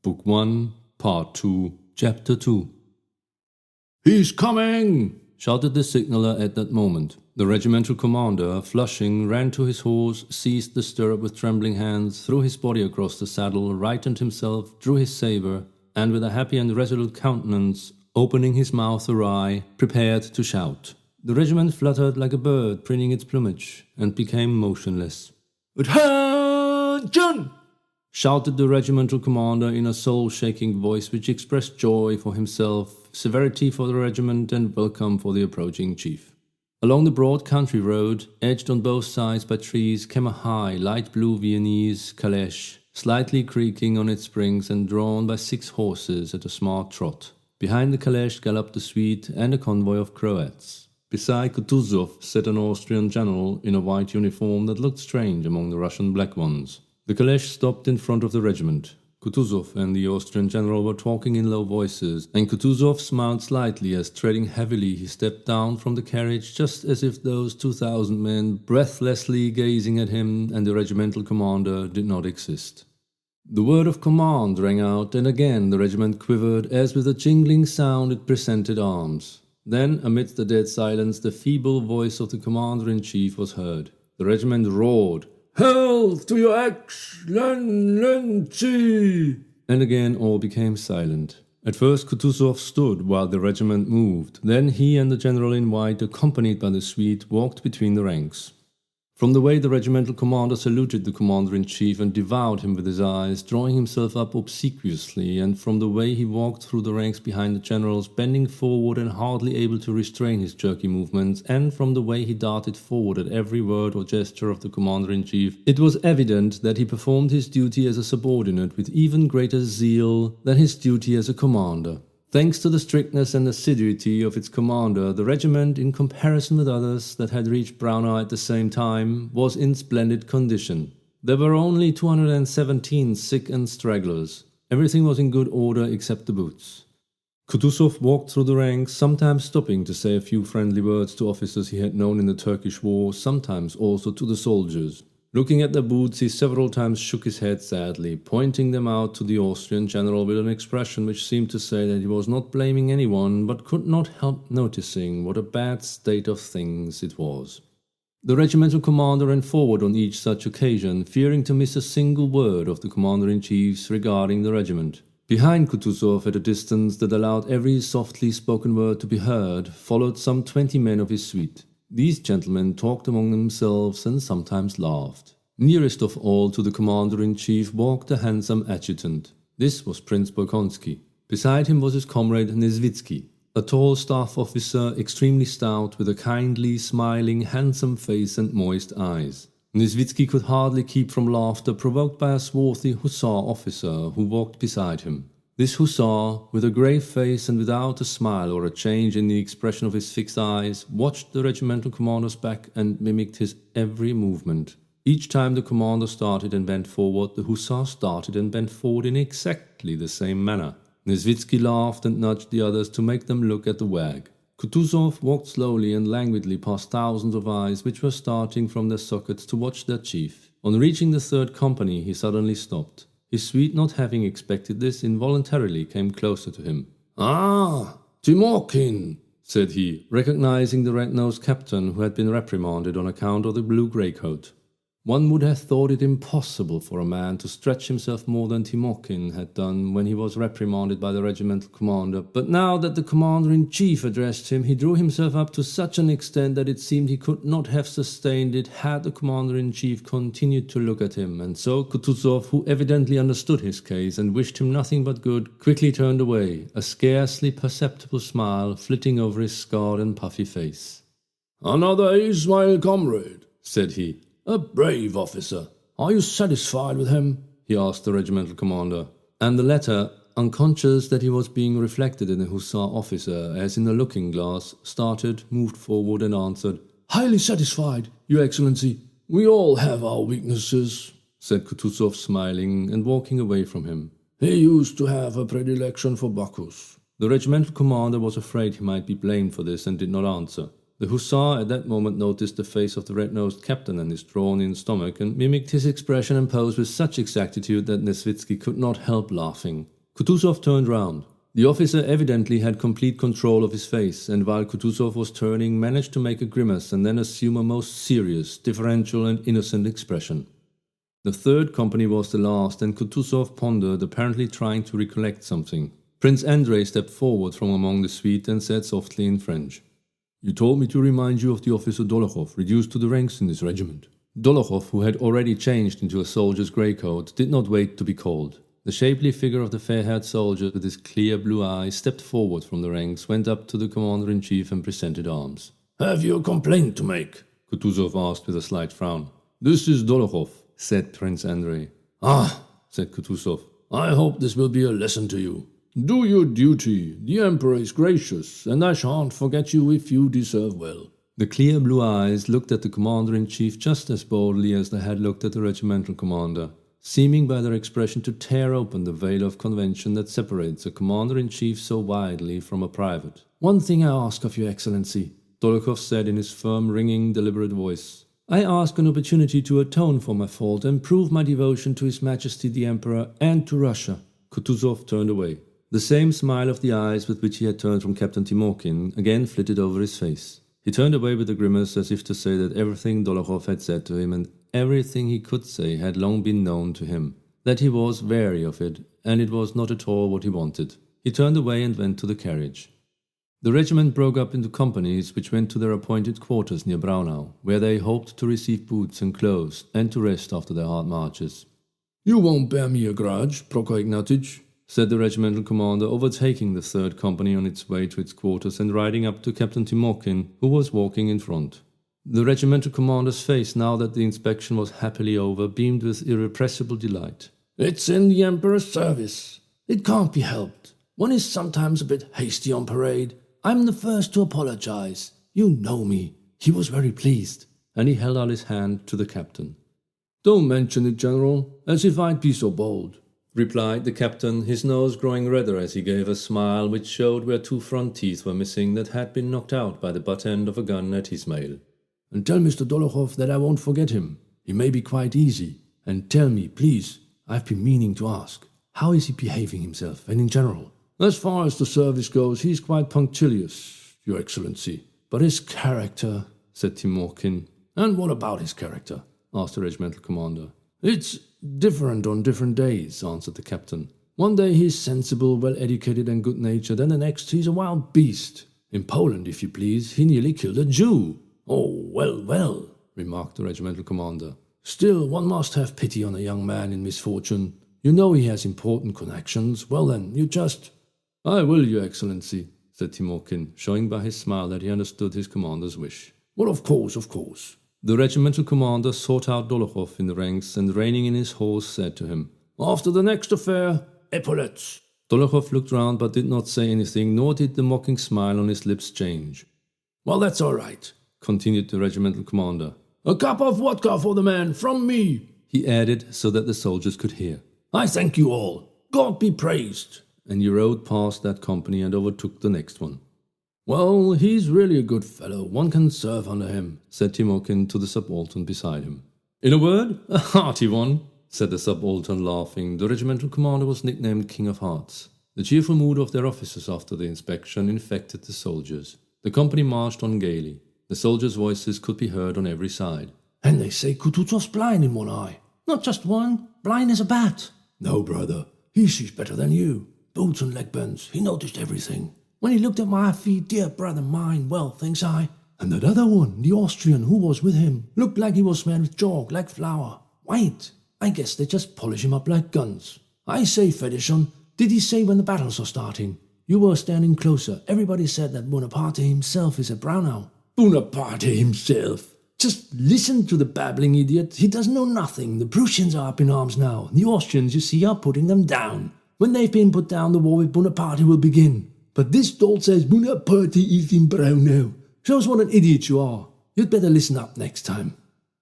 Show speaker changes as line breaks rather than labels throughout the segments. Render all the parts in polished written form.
Book 1, Part 2, Chapter 2. "He's coming!" shouted the signaller at that moment. The regimental commander, flushing, ran to his horse, seized the stirrup with trembling hands, threw his body across the saddle, rightened himself, drew his sabre, and with a happy and resolute countenance, opening his mouth awry, prepared to shout. The regiment fluttered like a bird preening its plumage, and became motionless. "Attention!" shouted the regimental commander in a soul-shaking voice which expressed joy for himself, severity for the regiment, and welcome for the approaching chief. Along the broad country road, edged on both sides by trees, came a high, light blue Viennese calèche, slightly creaking on its springs and drawn by 6 horses at a smart trot. Behind the calèche galloped the suite and a convoy of Croats. Beside Kutuzov sat an Austrian general in a white uniform that looked strange among the Russian black ones. The calèche stopped in front of the regiment. Kutuzov and the Austrian general were talking in low voices, and Kutuzov smiled slightly as, treading heavily, he stepped down from the carriage, just as if those 2,000 men, breathlessly gazing at him and the regimental commander, did not exist. The word of command rang out, and again the regiment quivered, as with a jingling sound it presented arms. Then, amidst the dead silence, the feeble voice of the commander-in-chief was heard. The regiment roared, "Health to your Excellency!" And again all became silent. At first Kutuzov stood while the regiment moved. Then he and the general in white, accompanied by the suite, walked between the ranks. From the way the regimental commander saluted the commander-in-chief and devoured him with his eyes, drawing himself up obsequiously, and from the way he walked through the ranks behind the generals, bending forward and hardly able to restrain his jerky movements, and from the way he darted forward at every word or gesture of the commander-in-chief, it was evident that he performed his duty as a subordinate with even greater zeal than his duty as a commander. Thanks to the strictness and assiduity of its commander, the regiment, in comparison with others that had reached Braunau at the same time, was in splendid condition. There were only 217 sick and stragglers. Everything was in good order except the boots. Kutuzov walked through the ranks, sometimes stopping to say a few friendly words to officers he had known in the Turkish War, sometimes also to the soldiers. Looking at their boots, he several times shook his head sadly, pointing them out to the Austrian general with an expression which seemed to say that he was not blaming anyone, but could not help noticing what a bad state of things it was. The regimental commander ran forward on each such occasion, fearing to miss a single word of the commander-in-chief's regarding the regiment. Behind Kutuzov, at a distance that allowed every softly spoken word to be heard, followed some 20 men of his suite. These gentlemen talked among themselves and sometimes laughed. Nearest of all to the commander-in-chief walked a handsome adjutant. This was Prince Bolkonsky. Beside him was his comrade Nesvitsky, a tall staff officer, extremely stout, with a kindly, smiling, handsome face and moist eyes. Nesvitsky could hardly keep from laughter, provoked by a swarthy hussar officer who walked beside him. This hussar, with a grave face and without a smile or a change in the expression of his fixed eyes, watched the regimental commander's back and mimicked his every movement. Each time the commander started and bent forward, the hussar started and bent forward in exactly the same manner. Nesvitsky laughed and nudged the others to make them look at the wag. Kutuzov walked slowly and languidly past thousands of eyes which were starting from their sockets to watch their chief. On reaching the 3rd company, he suddenly stopped. His suite, not having expected this, involuntarily came closer to him. "Ah, Timokhin," said he, recognizing the red-nosed captain who had been reprimanded on account of the blue greatcoat. One would have thought it impossible for a man to stretch himself more than Timokhin had done when he was reprimanded by the regimental commander, but now that the commander-in-chief addressed him, he drew himself up to such an extent that it seemed he could not have sustained it had the commander-in-chief continued to look at him, and so Kutuzov, who evidently understood his case and wished him nothing but good, quickly turned away, a scarcely perceptible smile flitting over his scarred and puffy face. "Another Ismail comrade," said he. "A brave officer. Are you satisfied with him?" he asked the regimental commander. And the latter, unconscious that he was being reflected in the hussar officer as in a looking-glass, started, moved forward and answered, "Highly satisfied, Your Excellency." "We all have our weaknesses," said Kutuzov, smiling and walking away from him. "He used to have a predilection for Bacchus." The regimental commander was afraid he might be blamed for this and did not answer. The hussar at that moment noticed the face of the red-nosed captain and his drawn-in stomach, and mimicked his expression and pose with such exactitude that Nesvitsky could not help laughing. Kutuzov turned round. The officer evidently had complete control of his face, and while Kutuzov was turning, managed to make a grimace and then assume a most serious, deferential and innocent expression. The third company was the last, and Kutuzov pondered, apparently trying to recollect something. Prince Andrei stepped forward from among the suite and said softly in French, "You told me to remind you of the officer Dolokhov, reduced to the ranks in this regiment." Dolokhov, who had already changed into a soldier's grey coat, did not wait to be called. The shapely figure of the fair-haired soldier with his clear blue eyes stepped forward from the ranks, went up to the commander-in-chief and presented arms. "Have you a complaint to make?" Kutuzov asked with a slight frown. "This is Dolokhov," said Prince Andrei. "Ah," said Kutuzov, "I hope this will be a lesson to you. Do your duty, the Emperor is gracious, and I shan't forget you if you deserve well." The clear blue eyes looked at the commander-in-chief just as boldly as they had looked at the regimental commander, seeming by their expression to tear open the veil of convention that separates a commander-in-chief so widely from a private. "One thing I ask of your Excellency," Dolokhov said in his firm, ringing, deliberate voice. "I ask an opportunity to atone for my fault and prove my devotion to His Majesty the Emperor and to Russia." Kutuzov turned away. The same smile of the eyes with which he had turned from Captain Timokhin again flitted over his face. He turned away with a grimace, as if to say that everything Dolokhov had said to him and everything he could say had long been known to him, that he was wary of it, and it was not at all what he wanted. He turned away and went to the carriage. The regiment broke up into companies which went to their appointed quarters near Braunau, where they hoped to receive boots and clothes and to rest after their hard marches. "You won't bear me a grudge, Prokor Ignatych," said the regimental commander, overtaking the third company on its way to its quarters and riding up to Captain Timokhin, who was walking in front. The regimental commander's face, now that the inspection was happily over, beamed with irrepressible delight. "It's in the Emperor's service. It can't be helped. One is sometimes a bit hasty on parade. I'm the first to apologize. You know me." He was very pleased, and he held out his hand to the captain. "Don't mention it, General, as if I'd be so bold," replied the captain, his nose growing redder as he gave a smile which showed where two front teeth were missing that had been knocked out by the butt end of a gun at Ismail. "And tell Mr. Dolokhov that I won't forget him. He may be quite easy. And tell me, please, I've been meaning to ask, how is he behaving himself and in general?" "As far as the service goes, he's quite punctilious, Your Excellency. But his character," said Timokhin. "And what about his character?" asked the regimental commander. "It's different on different days," answered the captain. "One day he's sensible, well-educated and good-natured, and the next he's a wild beast. In Poland, if you please, he nearly killed a Jew." "Oh, well," remarked the regimental commander. "Still, one must have pity on a young man in misfortune. You know he has important connections. Well then, you just—" "I will, Your Excellency," said Timokhin, showing by his smile that he understood his commander's wish. "Well, of course." The regimental commander sought out Dolokhov in the ranks and, reining in his horse, said to him, "After the next affair, epaulettes." Dolokhov looked round but did not say anything, nor did the mocking smile on his lips change. "Well, that's all right," continued the regimental commander. "A cup of vodka for the man, from me," he added, so that the soldiers could hear. "I thank you all. God be praised." And he rode past that company and overtook the next one. "Well, he's really a good fellow. One can serve under him," said Timokhin to the subaltern beside him. "In a word, a hearty one," said the subaltern, laughing. The regimental commander was nicknamed King of Hearts. The cheerful mood of their officers after the inspection infected the soldiers. The company marched on gaily. The soldiers' voices could be heard on every side. "And they say Kutuzov's blind in one eye. Not just one, blind as a bat." "No, brother, he sees better than you. Boots and leg bends, he noticed everything. When he looked at my feet, dear brother mine, well, thinks I. And that other one, the Austrian who was with him, looked like he was made with chalk, like flour. White. I guess they just polish him up like guns. I say, Fedishon, did he say when the battles are starting? You were standing closer. Everybody said that Bonaparte himself is at Braunau." "Bonaparte himself? Just listen to the babbling idiot. He doesn't know nothing. The Prussians are up in arms now. The Austrians, you see, are putting them down. When they've been put down, the war with Bonaparte will begin. But this dolt says Bonaparte is in Braunau. Shows what an idiot you are. You'd better listen up next time."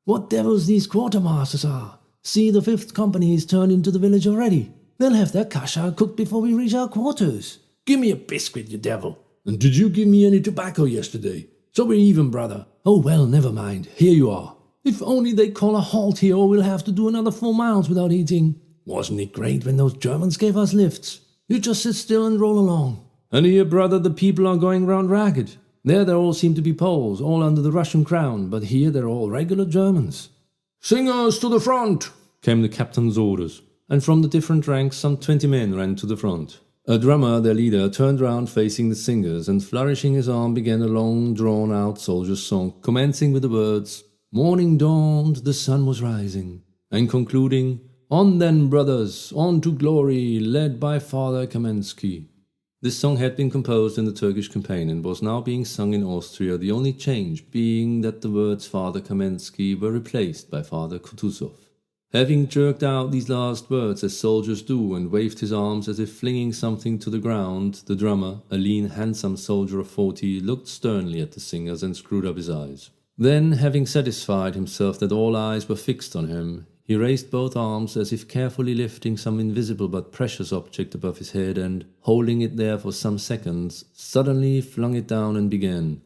"What devils these quartermasters are. See, the 5th company is turned into the village already. They'll have their kasha cooked before we reach our quarters." "Give me a biscuit, you devil." "And did you give me any tobacco yesterday? So we're even, brother." "Oh well, never mind. Here you are." "If only they call a halt here, or we'll have to do another 4 miles without eating." "Wasn't it great when those Germans gave us lifts?" You just sit still and roll along. And here, brother, the people are going round ragged. There they all seem to be Poles, all under the Russian crown, but here they're all regular Germans. Singers to the front, came the captain's orders, and from the different ranks some 20 men ran to the front. A drummer, their leader, turned round facing the singers and flourishing his arm began a long drawn-out soldier's song, commencing with the words, "Morning dawned, the sun was rising," and concluding, "On then, brothers, on to glory, led by Father Kamensky." This song had been composed in the Turkish campaign and was now being sung in Austria, the only change being that the words Father Kamensky were replaced by Father Kutuzov. Having jerked out these last words as soldiers do and waved his arms as if flinging something to the ground, the drummer, a lean, handsome soldier of 40, looked sternly at the singers and screwed up his eyes. Then, having satisfied himself that all eyes were fixed on him, he raised both arms as if carefully lifting some invisible but precious object above his head and, holding it there for some seconds, suddenly flung it down and began,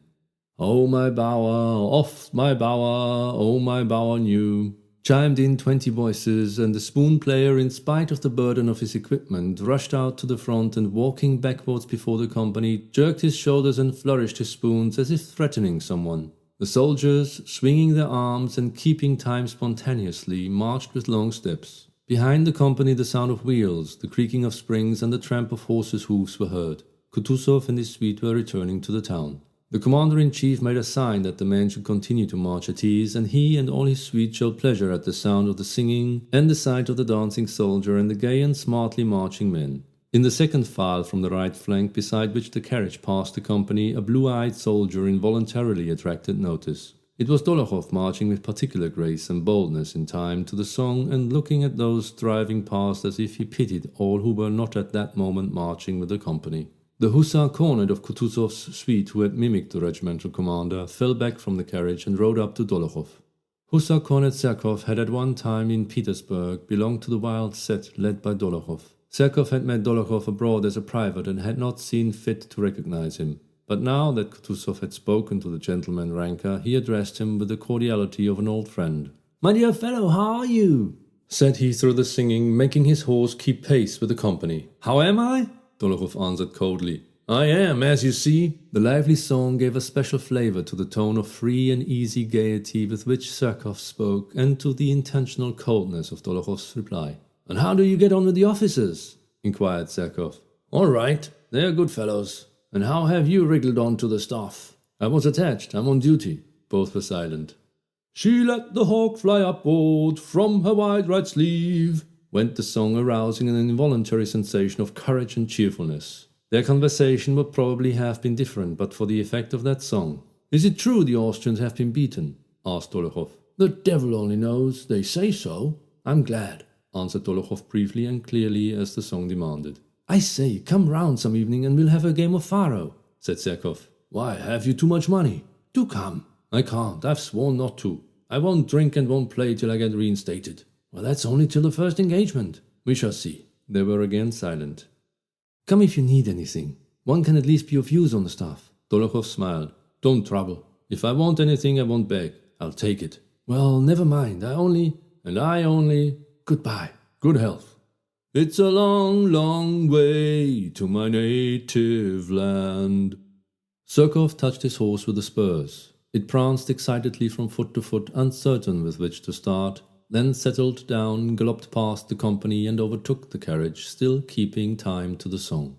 "Oh my bower, oft my bower, oh my bower new," chimed in 20 voices, and the spoon player, in spite of the burden of his equipment, rushed out to the front and, walking backwards before the company, jerked his shoulders and flourished his spoons as if threatening someone. The soldiers, swinging their arms and keeping time spontaneously, marched with long steps. Behind the company the sound of wheels, the creaking of springs and the tramp of horses' hoofs were heard. Kutuzov and his suite were returning to the town. The commander-in-chief made a sign that the men should continue to march at ease, and he and all his suite showed pleasure at the sound of the singing and the sight of the dancing soldier and the gay and smartly marching men. In the second file from the right flank, beside which the carriage passed the company, a blue-eyed soldier involuntarily attracted notice. It was Dolokhov, marching with particular grace and boldness in time to the song and looking at those driving past as if he pitied all who were not at that moment marching with the company. The hussar cornet of Kutuzov's suite, who had mimicked the regimental commander, fell back from the carriage and rode up to Dolokhov. Hussar cornet Serkov had at one time in Petersburg belonged to the wild set led by Dolokhov. Serkov had met Dolokhov abroad as a private and had not seen fit to recognize him. But now that Kutuzov had spoken to the gentleman ranker, he addressed him with the cordiality of an old friend. "My dear fellow, how are you?" said he through the singing, making his horse keep pace with the company. "How am I?" Dolokhov answered coldly. "I am, as you see." The lively song gave a special flavor to the tone of free and easy gaiety with which Serkov spoke, and to the intentional coldness of Dolokhov's reply. "And how do you get on with the officers?" inquired Serkov. "All right, they are good fellows. And how have you wriggled on to the staff?" "I was attached, I'm on duty." Both were silent. "She let the hawk fly upward from her wide right sleeve," went the song, arousing an involuntary sensation of courage and cheerfulness. Their conversation would probably have been different but for the effect of that song. "Is it true the Austrians have been beaten?" asked Dolokhov. "The devil only knows. They say so." "I'm glad," answered Dolokhov briefly and clearly as the song demanded. "I say, come round some evening and we'll have a game of faro," said Serkov. "Why, have you too much money?" "Do come." "I can't. I've sworn not to. I won't drink and won't play till I get reinstated." "Well, that's only till the first engagement." "We shall see." They were again silent. "Come if you need anything. One can at least be of use on the staff." Dolokhov smiled. "Don't trouble. If I want anything, I won't beg. I'll take it." "Well, never mind. I only... Goodbye. Good health." "It's a long, long way to my native land." Serkov touched his horse with the spurs. It pranced excitedly from foot to foot, uncertain with which to start, then settled down, galloped past the company and overtook the carriage, still keeping time to the song.